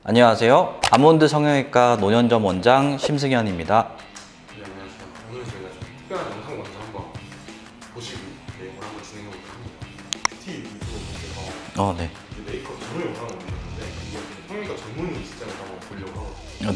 안녕하세요. 아몬드 성형외과 노년점 원장 심승현입니다. 네, 안녕하세요. 오늘 저희가 좀 특별한 영상 먼저 한번 보시고 내용을 한번 진행해볼까 합니다. 뷰티 유튜버분께서 네. 메이크업 전문 영상을 올렸는데 이게 성형외과 전문 시장을 한번 보려고 하거든요.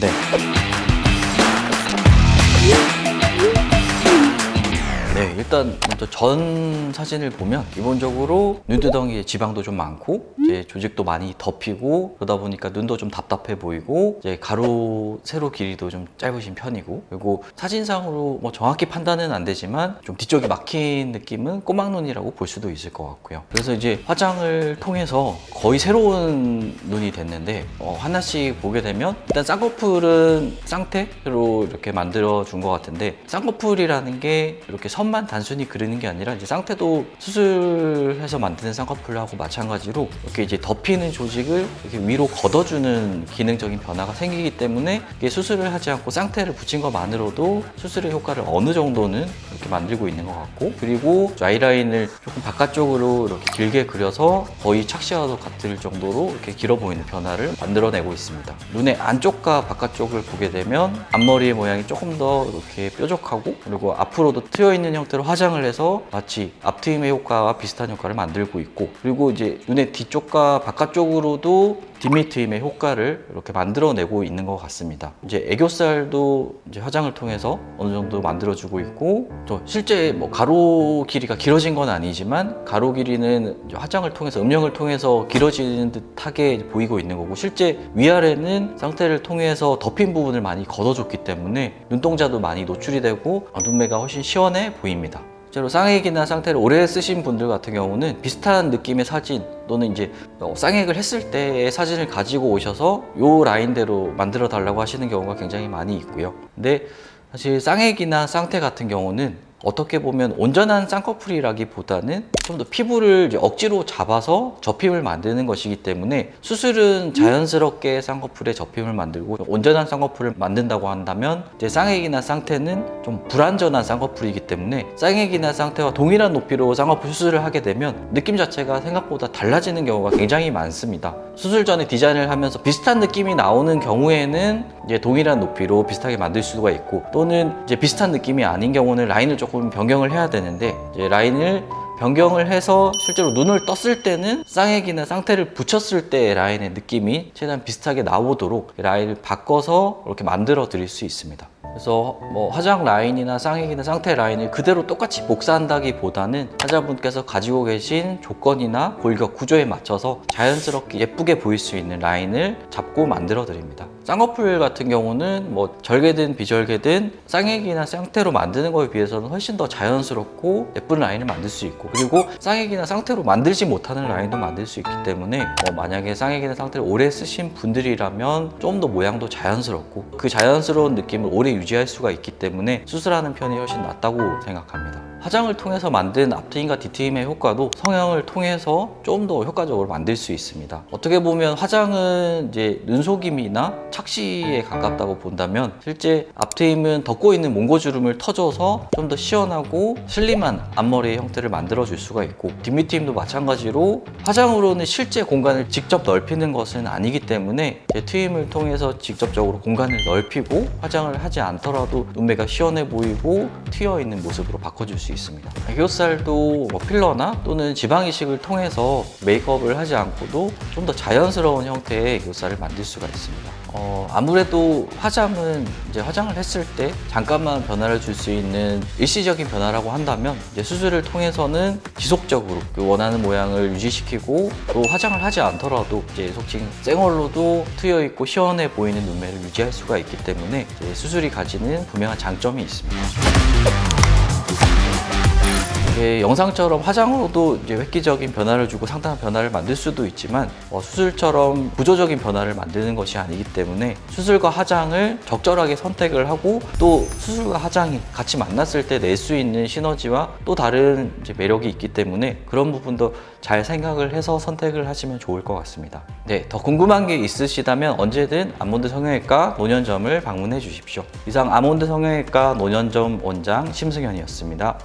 네, 일단 먼저 전 사진을 보면 기본적으로 눈두덩이에 지방도 좀 많고 이제 조직도 많이 덮이고 그러다 보니까 눈도 좀 답답해 보이고 이제 가로 세로 길이도 좀 짧으신 편이고, 그리고 사진상으로 뭐 정확히 판단은 안 되지만 좀 뒤쪽이 막힌 느낌은 꼬막눈이라고 볼 수도 있을 것 같고요. 그래서 이제 화장을 통해서 거의 새로운 눈이 됐는데 하나씩 보게 되면 일단 쌍꺼풀은 쌍태로 이렇게 만들어 준 것 같은데, 쌍꺼풀이라는 게 이렇게 선만 단순히 그리는 게 아니라 이제 쌍태도 수술해서 만드는 쌍꺼풀하고 마찬가지로 이렇게 이제 덮이는 조직을 이렇게 위로 걷어주는 기능적인 변화가 생기기 때문에 이게 수술을 하지 않고 쌍태를 붙인 것만으로도 수술의 효과를 어느 정도는 이렇게 만들고 있는 것 같고, 그리고 아이라인을 조금 바깥쪽으로 이렇게 길게 그려서 거의 착시와도 같을 정도로 이렇게 길어 보이는 변화를 만들어내고 있습니다. 눈의 안쪽과 바깥쪽을 보게 되면 앞머리의 모양이 조금 더 이렇게 뾰족하고, 그리고 앞으로도 트여 있는 형태로 화장을 해서 마치 앞트임의 효과와 비슷한 효과를 만들고 있고, 그리고 이제 눈의 뒤쪽과 바깥쪽으로도 뒷밑트임의 효과를 이렇게 만들어내고 있는 것 같습니다. 이제 애교살도 이제 화장을 통해서 어느 정도 만들어주고 있고, 또 실제 뭐 가로 길이가 길어진 건 아니지만 가로 길이는 이제 화장을 통해서 음영을 통해서 길어지는 듯하게 보이고 있는 거고, 실제 위아래는 쌍태를 통해서 덮인 부분을 많이 걷어줬기 때문에 눈동자도 많이 노출이 되고 눈매가 훨씬 시원해 보입니다. 실제로 쌍액이나 쌍태를 오래 쓰신 분들 같은 경우는 비슷한 느낌의 사진 또는 이제 쌍액을 했을 때의 사진을 가지고 오셔서 요 라인대로 만들어 달라고 하시는 경우가 굉장히 많이 있고요. 근데 사실 쌍액이나 쌍태 같은 경우는 어떻게 보면 온전한 쌍꺼풀이라기보다는 좀 더 피부를 이제 억지로 잡아서 접힘을 만드는 것이기 때문에, 수술은 자연스럽게 쌍꺼풀에 접힘을 만들고 온전한 쌍꺼풀을 만든다고 한다면 이제 쌍액이나 쌍태는 좀 불완전한 쌍꺼풀이기 때문에 쌍액이나 쌍태와 동일한 높이로 쌍꺼풀 수술을 하게 되면 느낌 자체가 생각보다 달라지는 경우가 굉장히 많습니다. 수술 전에 디자인을 하면서 비슷한 느낌이 나오는 경우에는 이제 동일한 높이로 비슷하게 만들 수가 있고, 또는 이제 비슷한 느낌이 아닌 경우는 라인을 조금 변경을 해야 되는데, 이제 라인을 변경을 해서 실제로 눈을 떴을 때는 쌍액이나 쌍태를 붙였을 때 라인의 느낌이 최대한 비슷하게 나오도록 라인을 바꿔서 이렇게 만들어 드릴 수 있습니다. 그래서 뭐 화장 라인이나 쌍액이나 쌍태 라인을 그대로 똑같이 복사한다기보다는 환자분께서 가지고 계신 조건이나 골격 구조에 맞춰서 자연스럽게 예쁘게 보일 수 있는 라인을 잡고 만들어 드립니다. 쌍꺼풀 같은 경우는 뭐 절개든 비절개든 쌍액이나 쌍태로 만드는 것에 비해서는 훨씬 더 자연스럽고 예쁜 라인을 만들 수 있고, 그리고 쌍액이나 쌍태로 만들지 못하는 라인도 만들 수 있기 때문에 만약에 쌍액이나 쌍태를 오래 쓰신 분들이라면 좀 더 모양도 자연스럽고 그 자연스러운 느낌을 오래 유지할 수가 있기 때문에 수술하는 편이 훨씬 낫다고 생각합니다. 화장을 통해서 만든 앞트임과 뒤트임의 효과도 성형을 통해서 좀 더 효과적으로 만들 수 있습니다. 어떻게 보면 화장은 이제 눈속임이나 착시에 가깝다고 본다면, 실제 앞트임은 덮고 있는 몽고주름을 터줘서 좀 더 시원하고 슬림한 앞머리의 형태를 만들어 줄 수가 있고, 뒷밑트임도 마찬가지로 화장으로는 실제 공간을 직접 넓히는 것은 아니기 때문에 트임을 통해서 직접적으로 공간을 넓히고 화장을 하지 않더라도 눈매가 시원해 보이고 트여 있는 모습으로 바꿔줄 수 있습니다. 애교살도 필러나 또는 지방 이식을 통해서 메이크업을 하지 않고도 좀 더 자연스러운 형태의 애교살을 만들 수가 있습니다. 아무래도 화장은 이제 화장을 했을 때 잠깐만 변화를 줄 수 있는 일시적인 변화라고 한다면, 이제 수술을 통해서는 지속적으로 그 원하는 모양을 유지시키고, 또 화장을 하지 않더라도 이제 속칭 쌩얼로도 트여 있고 시원해 보이는 눈매를 유지할 수가 있기 때문에 이제 수술이 가지는 분명한 장점이 있습니다. 영상처럼 화장으로도 이제 획기적인 변화를 주고 상당한 변화를 만들 수도 있지만, 수술처럼 구조적인 변화를 만드는 것이 아니기 때문에 수술과 화장을 적절하게 선택을 하고, 또 수술과 화장이 같이 만났을 때 낼 수 있는 시너지와 또 다른 이제 매력이 있기 때문에 그런 부분도 잘 생각을 해서 선택을 하시면 좋을 것 같습니다. 네, 더 궁금한 게 있으시다면 언제든 아몬드 성형외과 노년점을 방문해 주십시오. 이상 아몬드 성형외과 노년점 원장 심승현이었습니다.